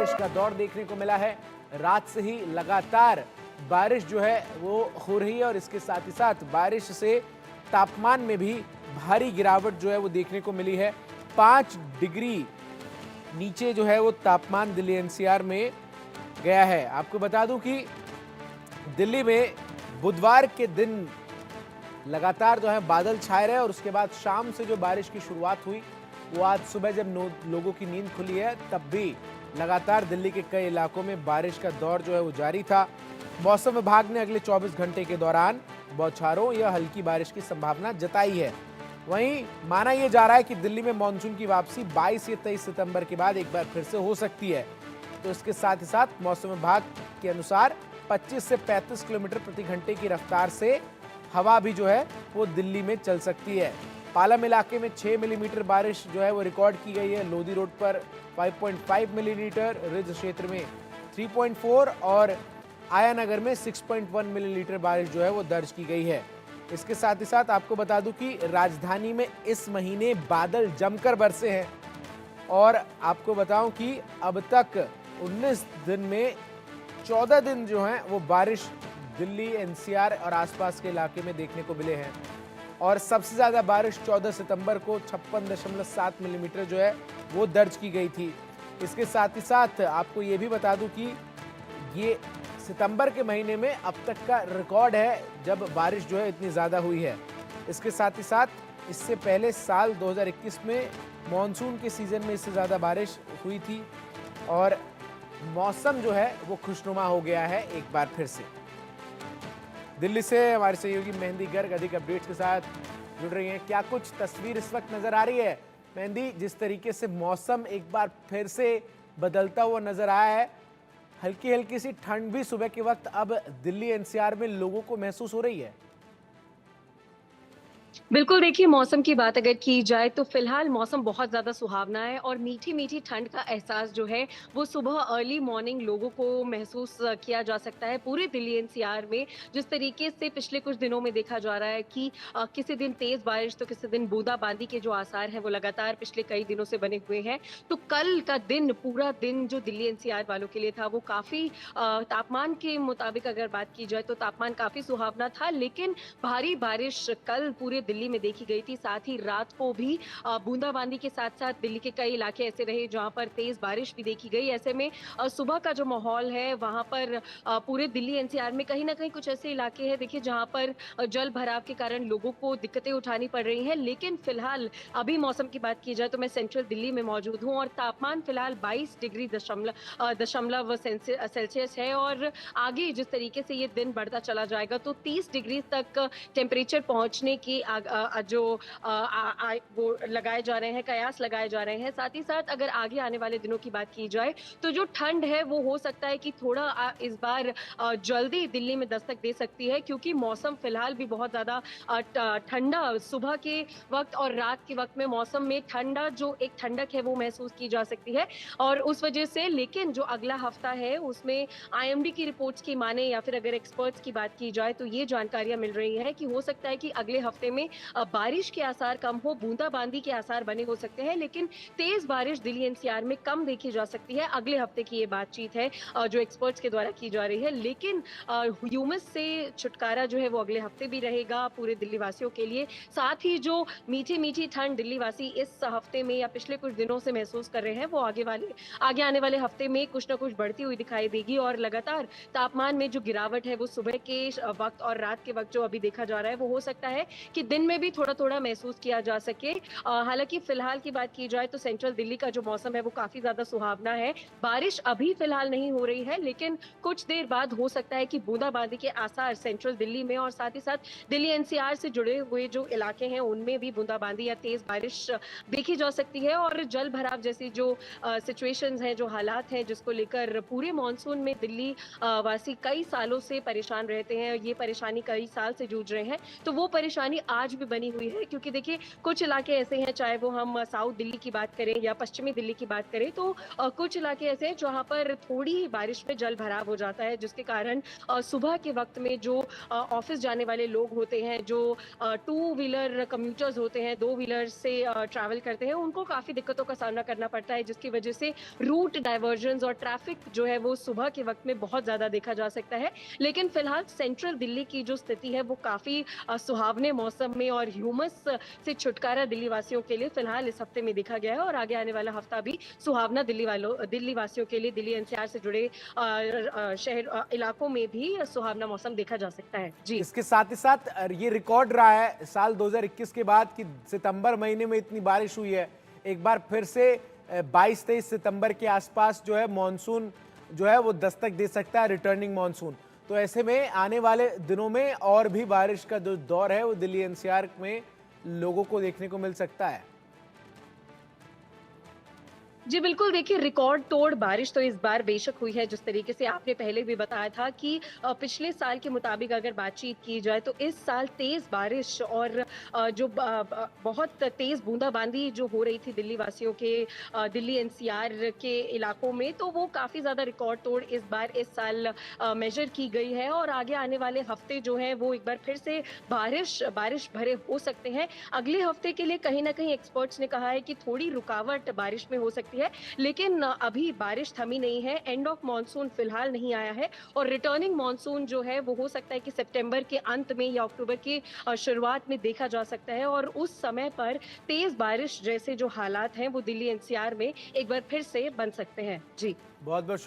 बारिश का दौर देखने को मिला है। रात से ही लगातार बारिश जो है वो हो रही है और इसके साथ ही साथ बारिश से तापमान में भी भारी गिरावट जो है वो देखने को मिली है। 5 डिग्री नीचे जो है वो तापमान दिल्ली एनसीआर में गया है। आपको बता दूं कि दिल्ली में बुधवार के दिन लगातार जो है बादल छाए रहे और उसके बाद शाम से जो बारिश की शुरुआत हुई वो आज सुबह जब लोगों की नींद खुली है तब भी लगातार दिल्ली के कई इलाकों में बारिश का दौर जो है वो जारी था। मौसम विभाग ने अगले 24 घंटे के दौरान बौछारों या हल्की बारिश की संभावना जताई है। वहीं माना यह जा रहा है कि दिल्ली में मानसून की वापसी 22 या 23 सितंबर के बाद एक बार फिर से हो सकती है। तो इसके साथ ही साथ मौसम विभाग के अनुसार 25 से 35 किलोमीटर प्रति घंटे की रफ्तार से हवा भी जो है वो दिल्ली में चल सकती है। पालम इलाके में 6 मिलीमीटर बारिश जो है वो रिकॉर्ड की गई है। लोधी रोड पर 5.5 मिलीमीटर, रिज क्षेत्र में 3.4 और आया नगर में 6.1 मिलीमीटर बारिश जो है वो दर्ज की गई है। इसके साथ ही साथ आपको बता दूं कि राजधानी में इस महीने बादल जमकर बरसे हैं और आपको बताऊं कि अब तक 19 दिन में 14 दिन जो हैं वो बारिश दिल्ली एनसीआर और आसपास के इलाके में देखने को मिले हैं और सबसे ज़्यादा बारिश 14 सितंबर को 56.7 मिलीमीटर जो है वो दर्ज की गई थी। इसके साथ ही साथ आपको ये भी बता दूं कि ये सितंबर के महीने में अब तक का रिकॉर्ड है जब बारिश जो है इतनी ज़्यादा हुई है। इसके साथ ही साथ इससे पहले साल 2021 में मॉनसून के सीज़न में इससे ज़्यादा बारिश हुई थी और मौसम जो है वो खुशनुमा हो गया है एक बार फिर से। दिल्ली से हमारे सहयोगी मेहंदी गर्ग अधिक अपडेट्स के साथ जुड़ रही हैं। क्या कुछ तस्वीर इस वक्त नजर आ रही है मेहंदी, जिस तरीके से मौसम एक बार फिर से बदलता हुआ नजर आया है? हल्की हल्की सी ठंड भी सुबह के वक्त अब दिल्ली एनसीआर में लोगों को महसूस हो रही है। बिल्कुल, देखिए मौसम की बात अगर की जाए तो फिलहाल मौसम बहुत ज़्यादा सुहावना है और मीठी-मीठी ठंड का एहसास जो है वो सुबह अर्ली मॉर्निंग लोगों को महसूस किया जा सकता है पूरे दिल्ली एनसीआर में। जिस तरीके से पिछले कुछ दिनों में देखा जा रहा है कि किसी दिन तेज़ बारिश तो किसी दिन बूंदाबांदी के जो आसार हैं वो लगातार पिछले कई दिनों से बने हुए हैं। तो कल का दिन, पूरा दिन जो दिल्ली एनसीआर वालों के लिए था वो काफ़ी तापमान के मुताबिक अगर बात की जाए तो तापमान काफ़ी सुहावना था, लेकिन भारी बारिश कल पूरे दिल्ली में देखी गई थी। साथ ही रात को भी बूंदाबांदी के साथ-साथ दिल्ली के कई इलाके ऐसे रहे जहां पर तेज बारिश भी देखी गई। ऐसे में सुबह का जो माहौल है वहां पर पूरे दिल्ली एनसीआर में कहीं ना कहीं कुछ ऐसे इलाके हैं देखिए जहां पर जल भराव के कारण लोगों को दिक्कतें उठानी पड़ रही हैं। लेकिन फिलहाल अभी मौसम की बात की जाए तो मैं सेंट्रल दिल्ली में मौजूद हूँ और तापमान फिलहाल 22 डिग्री दशमलव सेल्सियस है और आगे जिस तरीके से ये दिन बढ़ता चला जाएगा तो 30 डिग्री तक टेम्परेचर पहुंचने की वो लगाए जा रहे हैं, कयास लगाए जा रहे हैं। साथ ही साथ अगर आगे आने वाले दिनों की बात की जाए तो जो ठंड है वो हो सकता है कि थोड़ा इस बार जल्दी दिल्ली में दस्तक दे सकती है, क्योंकि मौसम फिलहाल भी बहुत ज़्यादा ठंडा सुबह के वक्त और रात के वक्त में मौसम में ठंडा जो एक ठंडक है वो महसूस की जा सकती है और उस वजह से। लेकिन जो अगला हफ्ता है उसमें आईएमडी की रिपोर्ट्स की माने या फिर अगर एक्सपर्ट्स की बात की जाए तो ये जानकारियां मिल रही है कि हो सकता है कि अगले हफ्ते में बारिश के आसार कम हो, बूंदाबांदी के आसार बने हो सकते हैं, लेकिन तेज बारिश दिल्ली एनसीआर में कम देखी जा सकती है। अगले हफ्ते की ये बातचीत है जो एक्सपर्ट्स के द्वारा की जा रही है। लेकिन ह्यूमस से छुटकारा जो है वो अगले हफ्ते भी रहेगा पूरे दिल्ली वासियों के लिए। साथ ही जो मीठी मीठी ठंड दिल्ली वासी इस हफ्ते में या पिछले कुछ दिनों से महसूस कर रहे हैं वो आगे आने वाले हफ्ते में कुछ ना कुछ बढ़ती हुई दिखाई देगी और लगातार तापमान में जो गिरावट है वो सुबह के वक्त और रात के वक्त जो अभी देखा जा रहा है वो हो सकता है कि दिन में भी थोड़ा-थोड़ा महसूस किया जा सके। हालाँकि फिलहाल की बात की जाए तो सेंट्रल दिल्ली का जो मौसम है वो काफ़ी ज़्यादा सुहावना है। बारिश अभी फिलहाल नहीं हो रही है, लेकिन कुछ देर बाद हो सकता है कि बूंदाबांदी के आसार सेंट्रल दिल्ली में और साथ ही साथ दिल्ली एनसीआर से जुड़े हुए जो इलाके हैं उनमें भी बूंदाबांदी या तेज़ बारिश देखी जा सकती है और जल भराव जैसी जो सिचुएशंस हैं, जो हालात हैं जिसको लेकर पूरे मॉनसून में दिल्ली वासी कई सालों से परेशान रहते हैं। ये परेशानी कई साल से जूझ रहे हैं, तो वो परेशानी आज आज भी बनी हुई है, क्योंकि देखिए कुछ इलाके ऐसे हैं, चाहे वो हम साउथ दिल्ली की बात करें या पश्चिमी दिल्ली की बात करें, तो कुछ इलाके ऐसे हैं जहाँ पर थोड़ी ही बारिश में जल भराव हो जाता है, जिसके कारण सुबह के वक्त में जो ऑफिस जाने वाले लोग होते हैं, जो टू व्हीलर कम्यूटर्स होते हैं, दो व्हीलर से ट्रैवल करते हैं, उनको काफी दिक्कतों का सामना करना पड़ता है, जिसकी वजह से रूट डाइवर्जन और ट्रैफिक जो है वो सुबह के वक्त में बहुत ज्यादा देखा जा सकता है। लेकिन फिलहाल सेंट्रल दिल्ली की जो स्थिति है वो काफी सुहावने मौसम में और ह्यूमस से छुटकारा दिल्ली वासियों के लिए फिलहाल इस हफ्ते में देखा गया है, और आगे आने वाला हफ्ता भी सुहावना दिल्ली वासियों के लिए दिल्ली एनसीआर से जुड़े शहर इलाकों में भी सुहावना मौसम देखा जा सकता है। जी। इसके साथ ही साथ ये रिकॉर्ड रहा है साल 2021 के बाद कि सितंबर महीने में इतनी बारिश हुई है। एक बार फिर से 22-23 सितंबर के आसपास जो है मॉनसून जो है वो दस्तक दे सकता है, रिटर्निंग मॉनसून। तो ऐसे में आने वाले दिनों में और भी बारिश का जो दौर है वो दिल्ली एनसीआर में लोगों को देखने को मिल सकता है। जी बिल्कुल, देखिए रिकॉर्ड तोड़ बारिश तो इस बार बेशक हुई है, जिस तरीके से आपने पहले भी बताया था कि पिछले साल के मुताबिक अगर बातचीत की जाए तो इस साल तेज बारिश और जो बहुत तेज बूंदाबांदी जो हो रही थी दिल्ली वासियों के दिल्ली एनसीआर के इलाकों में, तो वो काफी ज्यादा रिकॉर्ड तोड़ इस बार इस साल मेजर की गई है, और आगे आने वाले हफ्ते जो है वो एक बार फिर से बारिश भरे हो सकते हैं। अगले हफ्ते के लिए कहीं ना कहीं एक्सपर्ट्स ने कहा है कि थोड़ी रुकावट बारिश में हो सकती है, लेकिन अभी बारिश थमी नहीं है। एंड ऑफ मॉनसून फिलहाल नहीं आया है, और रिटर्निंग मॉनसून जो है वो हो सकता है कि सितंबर के अंत में या अक्टूबर की शुरुआत में देखा जा सकता है, और उस समय पर तेज बारिश जैसे जो हालात हैं वो दिल्ली एनसीआर में एक बार फिर से बन सकते हैं। जी। बहुत बहुत